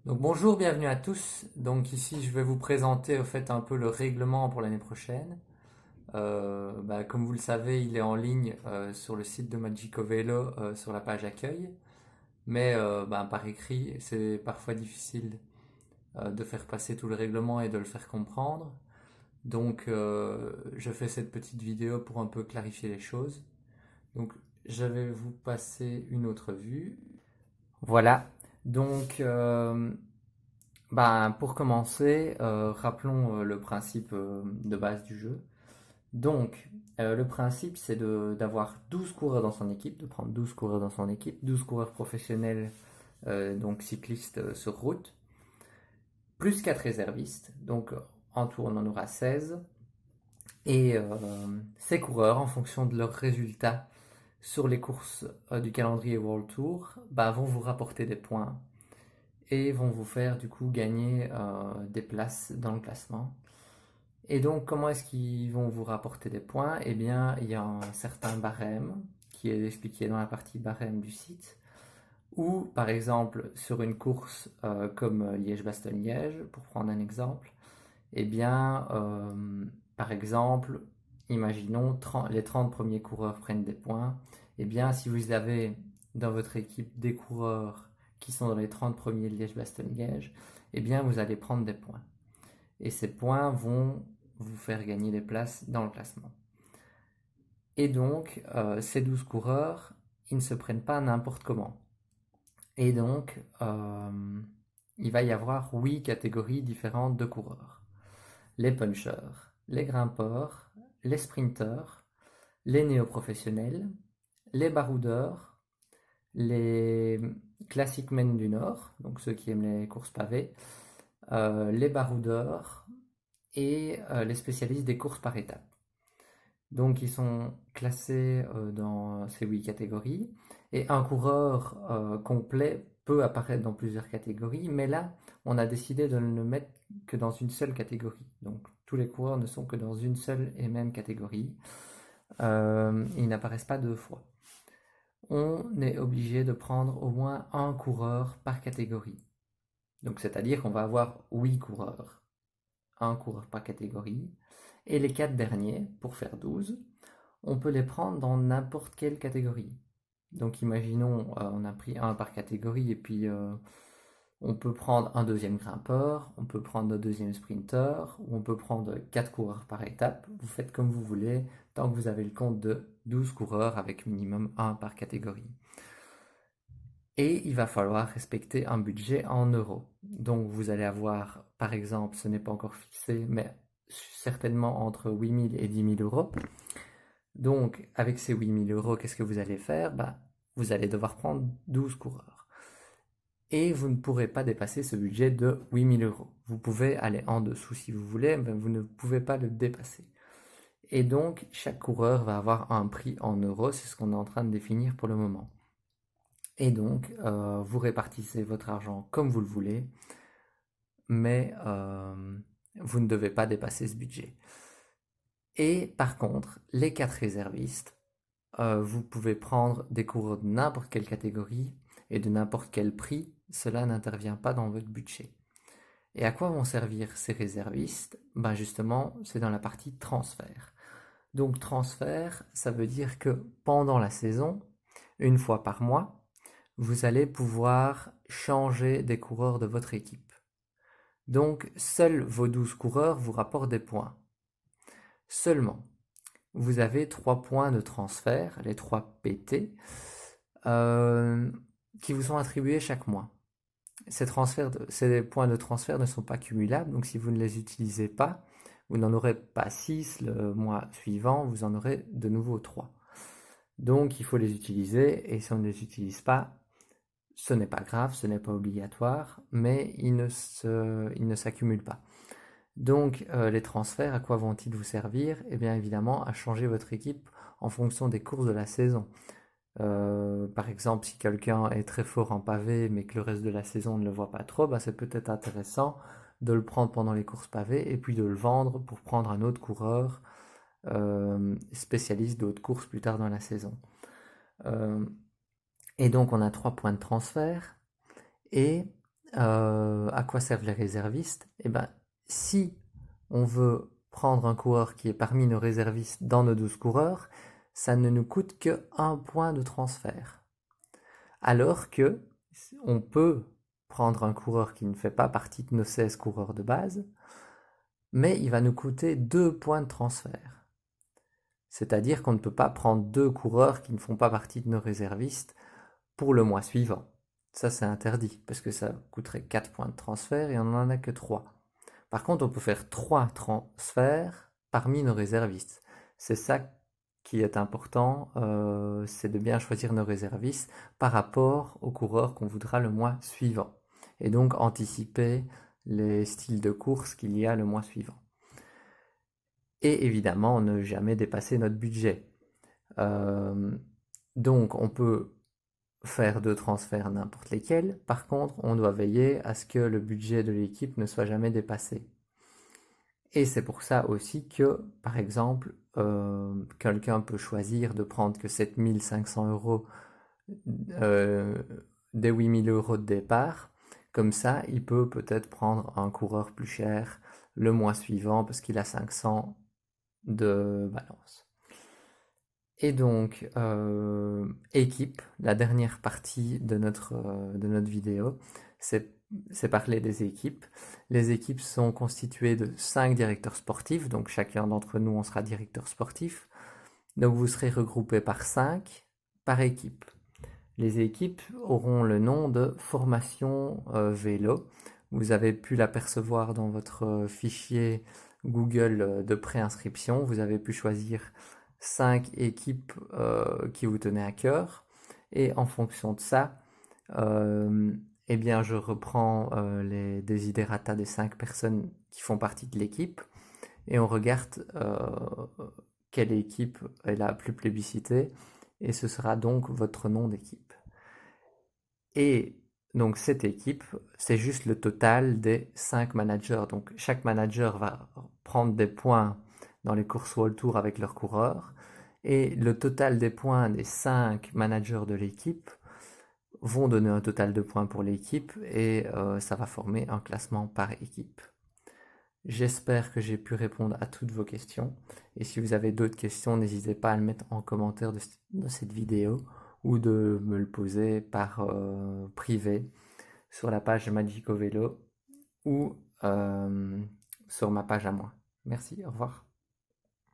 Donc bonjour, bienvenue à tous. Donc ici je vais vous présenter au fait un peu le règlement pour l'année prochaine. Comme vous le savez, il est en ligne sur le site de Magico Velo sur la page accueil. Mais par écrit, c'est parfois difficile de faire passer tout le règlement et de le faire comprendre. Donc je fais cette petite vidéo pour un peu clarifier les choses. Donc je vais vous passer une autre vue. Voilà. Donc pour commencer, rappelons le principe de base du jeu. Donc, le principe, c'est d'avoir 12 coureurs dans son équipe, de prendre 12 coureurs dans son équipe, 12 coureurs professionnels, donc cyclistes sur route, plus 4 réservistes. Donc, en tout, on en aura 16. Et ces coureurs, en fonction de leurs résultats sur les courses du calendrier World Tour, vont vous rapporter des points et vont vous faire du coup gagner des places dans le classement. Et donc, comment est-ce qu'ils vont vous rapporter des points? Eh bien, il y a un certain barème qui est expliqué dans la partie barème du site. Ou, par exemple, sur une course comme Liège-Bastogne-Liège, pour prendre un exemple, eh bien, par exemple, imaginons les 30 premiers coureurs prennent des points. Eh bien, si vous avez dans votre équipe des coureurs qui sont dans les 30 premiers de Liège-Bastogne-Liège, eh bien, vous allez prendre des points. Et ces points vont vous faire gagner des places dans le classement. Et donc, ces 12 coureurs, ils ne se prennent pas n'importe comment. Et donc, il va y avoir 8 catégories différentes de coureurs. Les punchers, les grimpeurs, les sprinters, les néo-professionnels, les baroudeurs, les classic men du Nord, donc ceux qui aiment les courses pavées, les baroudeurs et les spécialistes des courses par étapes. Donc ils sont classés dans ces 8 catégories et un coureur complet peut apparaître dans plusieurs catégories, mais là on a décidé de ne le mettre que dans une seule catégorie. Donc tous les coureurs ne sont que dans une seule et même catégorie. Ils n'apparaissent pas deux fois. On est obligé de prendre au moins un coureur par catégorie. Donc c'est-à-dire qu'on va avoir 8 coureurs, un coureur par catégorie, et les 4 derniers, pour faire 12, on peut les prendre dans n'importe quelle catégorie. Donc imaginons, on a pris un par catégorie et puis on peut prendre un deuxième grimpeur, on peut prendre un deuxième sprinter, ou on peut prendre 4 coureurs par étape. Vous faites comme vous voulez, tant que vous avez le compte de 12 coureurs avec minimum un par catégorie. Et il va falloir respecter un budget en euros. Donc vous allez avoir, par exemple, ce n'est pas encore fixé, mais certainement entre 8 000 et 10 000 euros. Donc, avec ces 8 000 euros, qu'est-ce que vous allez faire? Vous allez devoir prendre 12 coureurs. Et vous ne pourrez pas dépasser ce budget de 8 000 euros. Vous pouvez aller en dessous si vous voulez, mais vous ne pouvez pas le dépasser. Et donc, chaque coureur va avoir un prix en euros, c'est ce qu'on est en train de définir pour le moment. Et donc, vous répartissez votre argent comme vous le voulez, mais vous ne devez pas dépasser ce budget. Et par contre, les 4 réservistes, vous pouvez prendre des coureurs de n'importe quelle catégorie et de n'importe quel prix, cela n'intervient pas dans votre budget. Et à quoi vont servir ces réservistes? Justement, c'est dans la partie transfert. Donc transfert, ça veut dire que pendant la saison, une fois par mois, vous allez pouvoir changer des coureurs de votre équipe. Donc seuls vos 12 coureurs vous rapportent des points. Seulement, vous avez 3 points de transfert, les 3 PT, qui vous sont attribués chaque mois. Ces points de transfert ne sont pas cumulables, donc si vous ne les utilisez pas, vous n'en aurez pas 6 le mois suivant, vous en aurez de nouveau 3. Donc il faut les utiliser, et si on ne les utilise pas, ce n'est pas grave, ce n'est pas obligatoire, mais ils ne s'accumulent pas. Donc les transferts, à quoi vont-ils vous servir? Eh bien évidemment à changer votre équipe en fonction des courses de la saison. Par exemple, si quelqu'un est très fort en pavé mais que le reste de la saison ne le voit pas trop, c'est peut-être intéressant de le prendre pendant les courses pavées et puis de le vendre pour prendre un autre coureur spécialiste d'autres courses plus tard dans la saison. Et donc on a 3 points de transfert et à quoi servent les réservistes? Eh ben, si on veut prendre un coureur qui est parmi nos réservistes dans nos 12 coureurs, ça ne nous coûte que 1 point de transfert. Alors que on peut prendre un coureur qui ne fait pas partie de nos 16 coureurs de base, mais il va nous coûter 2 points de transfert. C'est-à-dire qu'on ne peut pas prendre 2 coureurs qui ne font pas partie de nos réservistes pour le mois suivant. Ça, c'est interdit, parce que ça coûterait 4 points de transfert et on n'en a que 3. Par contre, on peut faire 3 transferts parmi nos réservistes. C'est ça qui est important, c'est de bien choisir nos réservistes par rapport aux coureurs qu'on voudra le mois suivant. Et donc anticiper les styles de course qu'il y a le mois suivant. Et évidemment, ne jamais dépasser notre budget. Donc on peut faire 2 transferts n'importe lesquels. Par contre, on doit veiller à ce que le budget de l'équipe ne soit jamais dépassé. Et c'est pour ça aussi que, par exemple, quelqu'un peut choisir de prendre que 7500 € des 8000 € de départ. Comme ça, il peut peut-être prendre un coureur plus cher le mois suivant parce qu'il a 500 de balance. Et donc, équipe, la dernière partie de notre vidéo, c'est parler des équipes. Les équipes sont constituées de 5 directeurs sportifs, donc chacun d'entre nous, on sera directeur sportif. Donc vous serez regroupés par 5 par équipe. Les équipes auront le nom de formation vélo. Vous avez pu l'apercevoir dans votre fichier Google de préinscription. Vous avez pu choisir 5 équipes qui vous tenaient à cœur. Et en fonction de ça, eh bien, je reprends les desiderata des 5 personnes qui font partie de l'équipe et on regarde quelle équipe est la plus plébiscitée et ce sera donc votre nom d'équipe. Et donc cette équipe, c'est juste le total des 5 managers. Donc chaque manager va prendre des points dans les courses World Tour avec leurs coureurs et le total des points des 5 managers de l'équipe vont donner un total de points pour l'équipe et ça va former un classement par équipe. J'espère que j'ai pu répondre à toutes vos questions et si vous avez d'autres questions, n'hésitez pas à le mettre en commentaire de cette vidéo ou de me le poser par privé sur la page Magico Vélo ou sur ma page à moi. Merci, au revoir.